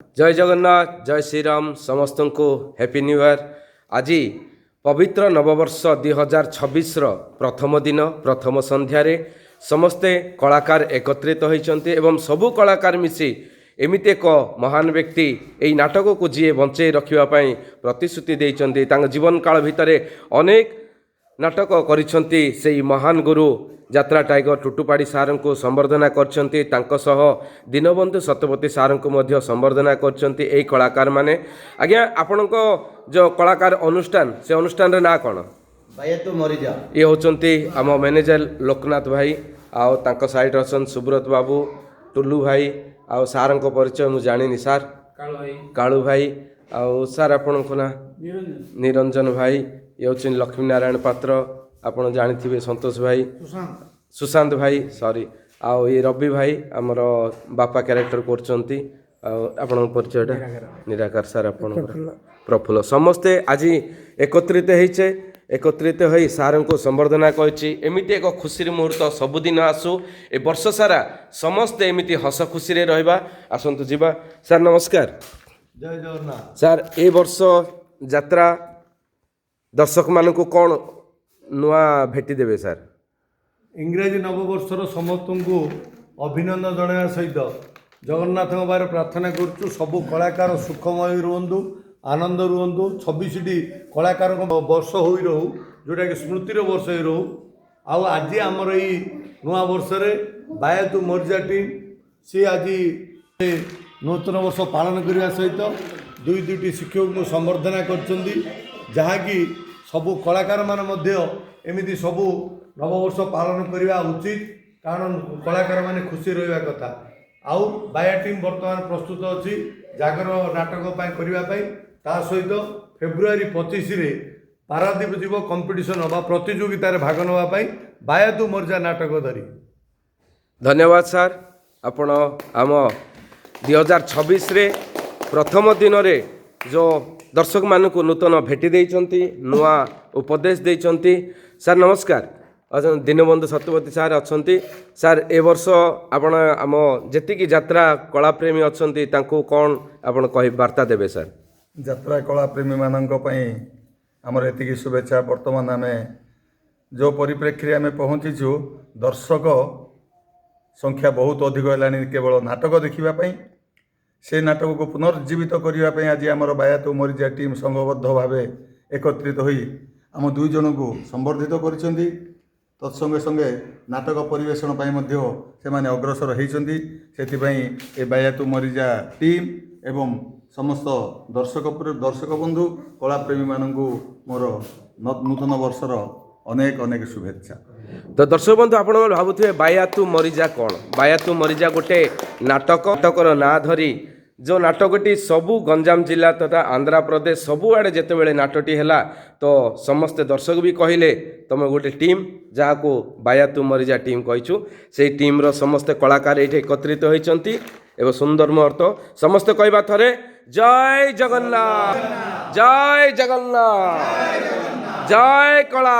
जय जगन्नाथ जय श्रीराम समस्त को हैप्पी न्यू ईयर। आज पवित्र नववर्ष 2026 प्रथम दिन प्रथम संध्यारे समस्ते कलाकार एकत्रित होती एवं सबू कलाकार मिसी एमती एक महान व्यक्ति यही नाटक को जी बंचे रखापी प्रतिश्रुति देते जीवन काल भितर अनेक नाटक करिसेंती से महान गुरु यात्रा टाइगर टुटुपाड़ी सार को संबर्धना करछंती दीनबंधु सत्यपति सार को संबर्धना करछंती एई कलाकार माने। आज्ञा आपण जो कलाकार अनुष्ठान से अनुष्ठान रे ना कौन बायतु मरिजा ये होचंती आम मैनेजर लोकनाथ भाई आउ तांको साइड अछन सुब्रत बाबू टुल्लू भाई आउ सार को परिचय मु जानिनी सार कालू भाई आउ सार आपण को ना निरंजन भाई ये हूँ लक्ष्मी नारायण पात्र आपड़ जानी संतोष भाई सुशांत भाई सॉरी आउ ये रवि भाई आमर बापा क्यारेक्टर कर परिचय निराकार सार आप प्रफुल्ल समस्ते आज एकत्रित हो सार को संबर्धना करमती एक खुशी मुहूर्त सबुदिन आसू ए वर्ष सारा समस्ते एमती हस खुशी रहा आसतु जीवा सार नमस्कार जय जगन्नाथ सार ए वर्ष यात्रा दर्शक मान को कौन नुआ भेटी देवे सार इंग्राजी नववर्षर समस्त को अभिनंदन जनाया सहित जगन्नाथ बारे प्रार्थना करुचु सबू कलाकार सुखमय रुहतु आनंद रुहतु 26टी कलाकार वर्ष हो रहू जोटा कि स्मृतिर वर्ष हो रहू आउ आज आमर यही नुआ वर्ष बायतु मर्जा टीम सी आज नूतन वर्ष पालन करने सहित दुईटी शिक्षक को संबर्धना कर जहाँकि सबू कलाकार मान एमती सबू नववर्ष पालन करने उचित कारण कलाकार माने खुशी रहा कथा आउ बाया टीम बर्तमान प्रस्तुत अच्छी जागर नाटक करने ता सहित फेब्रुआरी 25 रे पारादीप जीव कंपिटिशन हवा प्रतियोगितार भाग नापी बायातु मर्जा नाटक धरी। धन्यवाद सार आपण आम 2026 रे प्रथम दिन रे जो दर्शक मान को नूतन भेटी देइचंती नुआ उपदेश देइचंती सार नमस्कार। दीनबंधु सत्यपति सार अच्छी सार ए वर्ष आपण आम जेतिकी यात्रा कलाप्रेमी अच्छी तांको कौन आपण कहि वार्ता देबे सार यात्रा कलाप्रेमी मानक पई हमर एतिकी शुभेच्छा। वर्तमान आम जो परिप्रेक्षी आम पहुँचीचु दर्शक संख्या बहुत अधिक है केवल नाटक देखापी से नाटक को पुनर्जीवित करने आज आमर बायातु मरिजा टीम संघबद्ध भाव एकत्रित होई आम दुई जन को संबर्धित कर तत्संगे संगे नाटक परिवेषण से माने अग्रसर होती से बायातु मरिजा टीम एवं समस्त दर्शक बंधु कलाप्रेमी मानू मोर नूतन वर्षर अनेक अनेक शुभेच्छा। तो दर्शक बंधु आप भावुए बायातु मरिजा कौन बायातु मरिजा गोटे नाटकर ना धरी जो नाटकटी सबू गंजाम जिला तथा आंध्र प्रदेश सबुआड़े जितेबाला नाटटी है तो समस्ते दर्शक भी कहले तुम गोटे टीम जहाँ को बायातु मरिजा टीम कहीचु से टीम रो समस्ते कलाकार ये एकत्रित होती एवं सुंदर मुहूर्त समस्ते कहवा थरे जय जगन्नाथ जय जगन्नाथ जय कला।